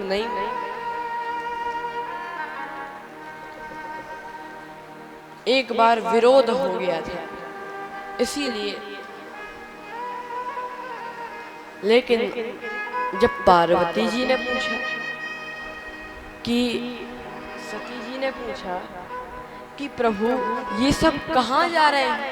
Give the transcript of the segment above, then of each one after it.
नहीं। एक बार विरोध हो गया था इसीलिए, लेकिन जब पार्वती जी ने पूछा कि सती जी ने पूछा कि प्रभु ये सब कहाँ जा रहे हैं,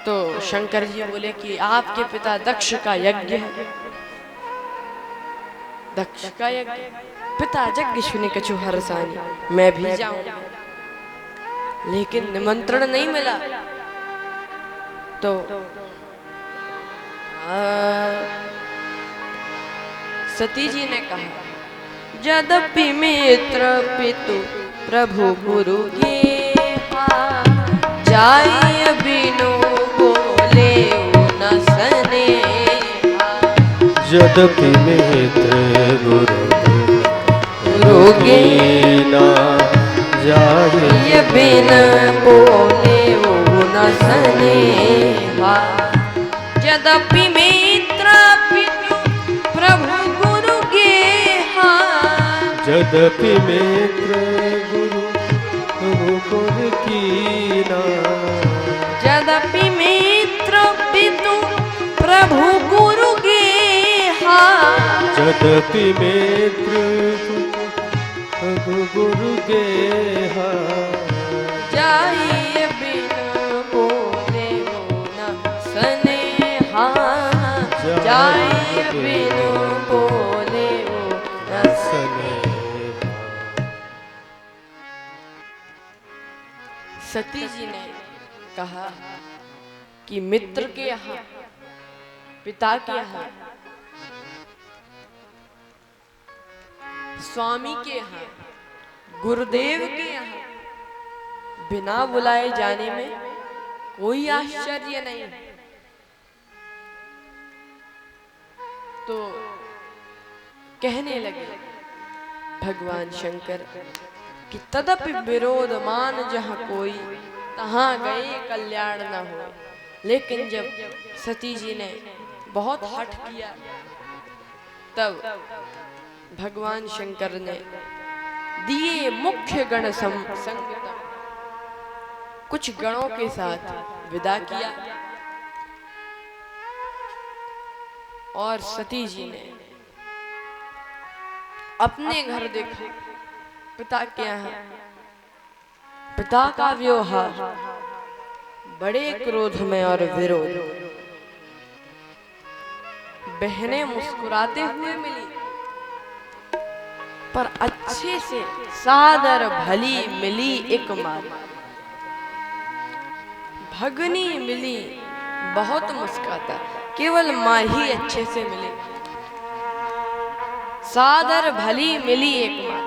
तो शंकर जी बोले कि आपके पिता दक्ष का यज्ञ है। दक्ष का यज्ञ, पिता यज्ञ सुनि कछु हर्षानी, मैं भी जाऊंगा, लेकिन निमंत्रण नहीं मिला। तो सती जी ने कहा, यद्यपि मित्र पितु प्रभु गुरु गेहा, जाय बिनु बोले न सनेहा। यद्यपि मित्र गुरु गेना, जाय बिन बोले न सनेहा। यद्यपि मित्र पितु प्रभु गुरु गेहा, यद्यपि मित्र गुरु कीना, यद्यपि मित्र पितु प्रभु गुरु गेहा, यद्यपि मित्र गुरु गेहा, जाय बिन बोले न सनेहा, जाय बिन बोले न सनेहा। सती जी ने कहा कि मित्र के यहाँ, पिता के यहाँ, स्वामी के यहाँ, गुरुदेव के यहाँ बिना बुलाए जाने में कोई आश्चर्य नहीं। तो कहने लगे भगवान शंकर कि तदपि विरोध मान जहाँ कोई, तहाँ गए कल्याण न हो। लेकिन जब सती जी ने बहुत हठ किया, तब भगवान शंकर ने दिए मुख्य गण संगतम, कुछ गणों के साथ विदा किया, और सती जी ने अपने घर देखा, पिता के यहाँ। पिता का व्यवहार बड़े क्रोध में और विरोध। बहनें मुस्कुराते हुए मिली, पर अच्छे से सादर भली मिली एक माँ। भगनी मिली बहुत मुस्काता, केवल माँ ही अच्छे से मिली। सादर भली मिली एक माँ।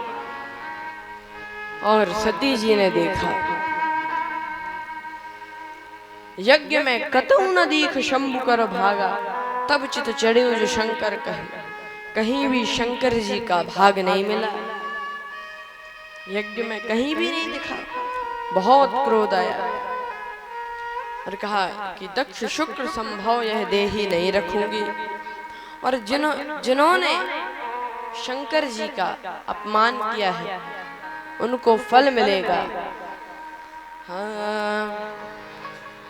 और सती जी ने देखा, यज्ञ में कतहु न दीख शंभु कर भागा, तब चित चढ़े जो शंकर कहे। कहीं भी शंकर जी का भाग नहीं मिला, यज्ञ में कहीं भी नहीं दिखा। बहुत क्रोध आया और कहा कि दक्ष शुक्र संभव यह देही नहीं रखूंगी। और जिन्होंने शंकर जी का अपमान किया है उनको फल मिलेगा। हाँ,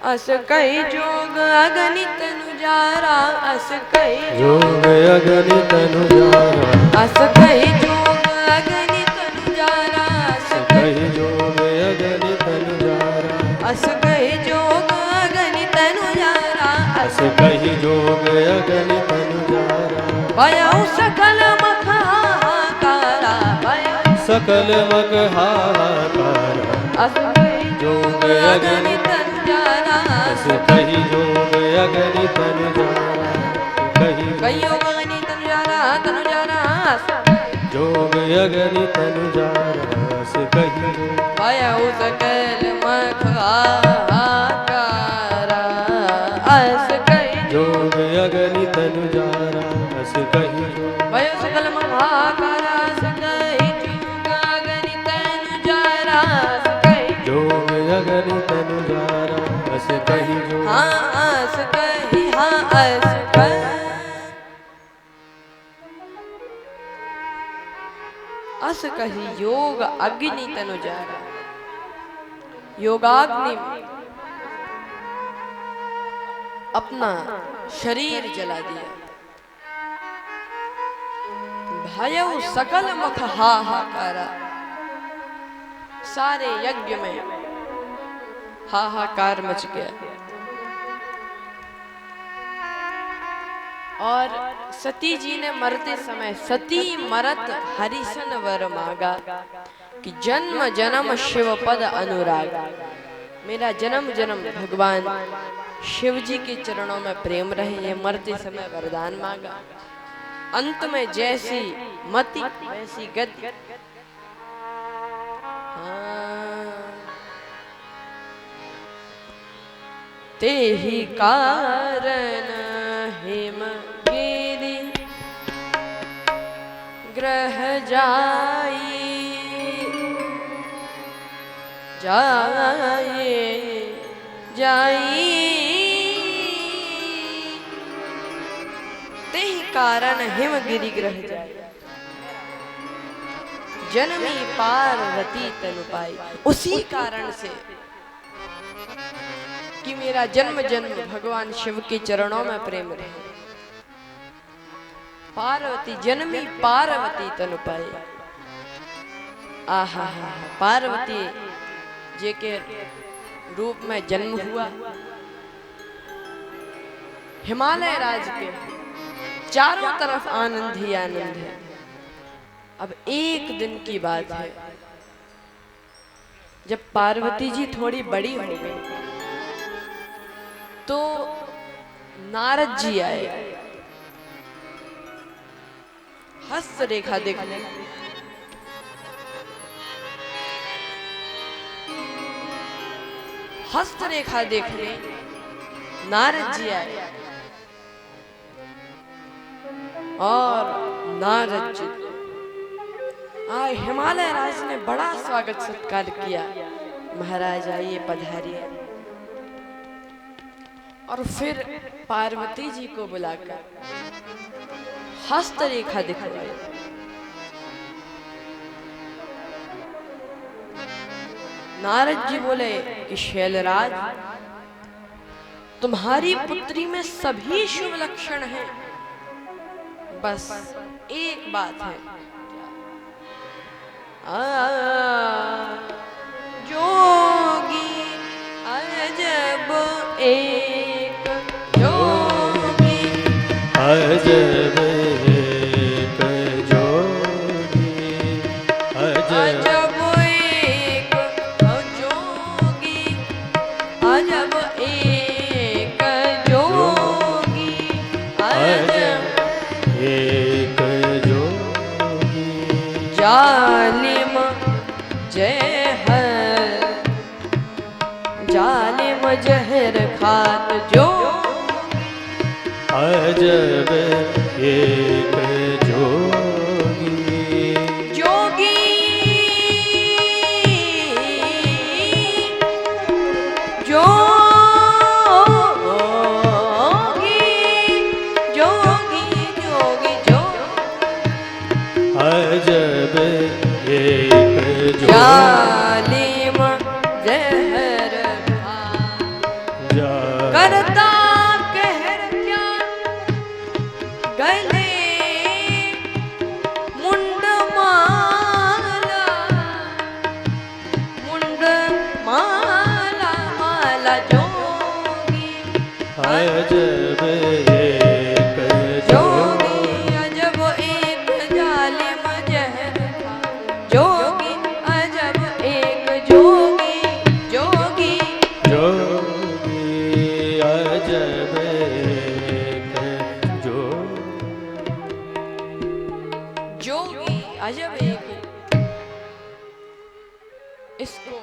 अस कई जोग अगणित नुजारा, अस कई जोग अगणित नुजारा, अस कई जोग अगणित नुजारा, अस कई जोग अगणित नुजारा, अस कई जोग अगणित नुजारा, अस कई जोग अगणित नुजारा। भयउ सकल मख हाहाकारा, भयउ सकल मख हाहाकारा, अस कई जोग अगणित नुजारा, अस कई जोग अगणित नुजारा, कई योग अगणित नुजारा तनुजारा, जोग अगणित नुजारा, अस कई भयउ सकल मख हाहाकारा, अस कई जोग अगणित नुजारा, अस कई भयउ सकल मख हाहाकारा, अस कई जोग अगणित नुजारा, अस कई जोग अगणित नुजारा, अस कई जोग। हाँ अस कई, हाँ अस कई। अस कही योग अग्नि तनु जारा। योगाग्नि में अपना शरीर जला दिया। भयउ सकल मुख हाहाकारा। सारे यज्ञ में हाहाकार मच गया। और सती जी ने मरते समय सती मरत हरिसन वर मांगा कि जन्म जन्म शिव पद अनुराग। मेरा जन्म जन्म भगवान शिव जी के चरणों में प्रेम रहे, ये मरते समय वरदान मांगा। अंत में जैसी मति वैसी गति। ते ही कारण हिम गिरि ग्रह जाई जाए जाई। ते ही कारण हिम गिरि ग्रह जाई। जन्मी पार्वती तनु पाई। उसी कारण से कि मेरा जन्म जन्म भगवान शिव के चरणों में प्रेम रहे। पार्वती जन्मी पार्वती तनु पाई। आहा हा, पार्वती जी के रूप में जन्म हुआ। हिमालय राज के चारों तरफ आनंद ही आनंद है। अब एक दिन की बात है, जब पार्वती जी थोड़ी बड़ी हो गई तो नारद जी आए हस्त रेखा देखने। हस्त रेखा देखने नारद जी आए और नारद जी आए। हिमालय राज ने बड़ा स्वागत सत्कार किया। महाराज आइए पधारिए। और फिर पार्वती जी को बुलाकर हस्त रेखा दिखलाई। नारद जी बोले कि शैलराज, तुम्हारी पुत्री में सभी शुभ लक्षण हैं, बस एक बात है। जोगी अजब एक जोगी अजब एक जोगी अजब एक जोगी अजब एक जोगी अजब एक जोगी जालिम जहर जालिम जहर खात जो अजब एक जोगी जोगी जोगी जोगी जोगी जो अजब एक जोगी जालिम जहर करता कहर क्या गले मुंड माला माला जोगी अजब एक जोगी अजब एक जालिम जहर जोगी अजब एक जोगी जोगी जोगी अजब एक जोगी अजब एक। इसको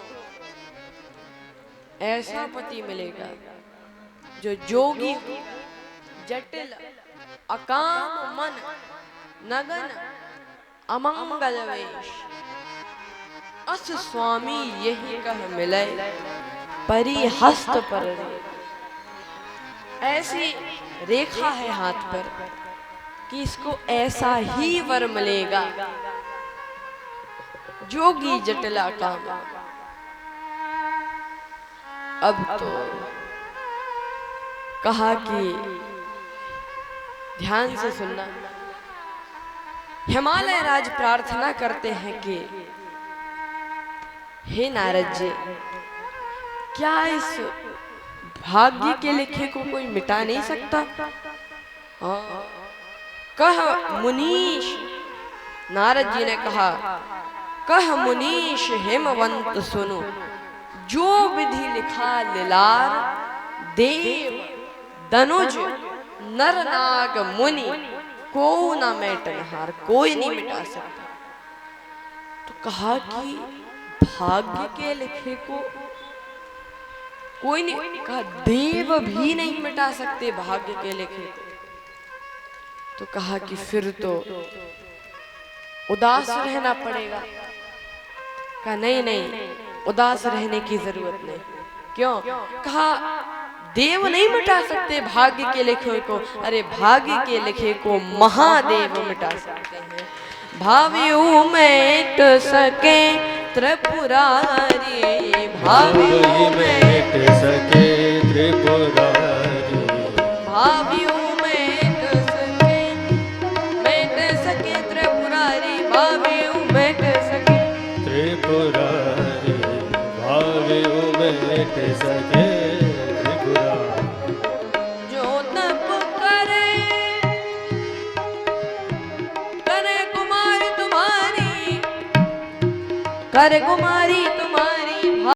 ऐसा पति मिलेगा जो जोगी जटिल अकाम मन नगन अमंगल वेश। अस स्वामी यही कह मिले परी हस्त पर रे। ऐसी रेखा है हाथ पर कि इसको ऐसा ही वर मिलेगा जोगी जटिला काम। अब तो कहा कि ध्यान से सुनना, हिमालय राज प्रार्थना करते हैं कि हे नारद जी, क्या इस भाग्य के लिखे को कोई मिटा नहीं सकता? हाँ, कह मुनीश, नारद जी ने कहा, कह मुनीश हिमवंत सुनो, जो विधि लिखा लिलार, देव दनुज नर नाग मुनि को न मेटनहार, कोई नहीं मिटा सकता। तो कहा कि भाग्य के लिखे को कोई नहीं, कहा देव भी नहीं मिटा सकते भाग्य के लिखे को। तो कहा कि फिर तो उदास रहना पड़ेगा। कहा नहीं नहीं, उदास रहने की जरूरत नहीं। क्यों? कहा देव नहीं मिटा सकते भाग्य के लिखे को। अरे भाग्य के लिखे को महादेव मिटा सकते हैं। भाव्यू मिट सके त्रिपुरारी, भाव्यू मिट सके त्रिपुरारी, भाव्यू मिट सके त्रिपुरारी, भाव्यू मिट सके त्रिपुरारी, भाव्यू मिट सके त्रिपुरारी। जो तप करे करे कुमारी तुम्हारी, करे कुमारी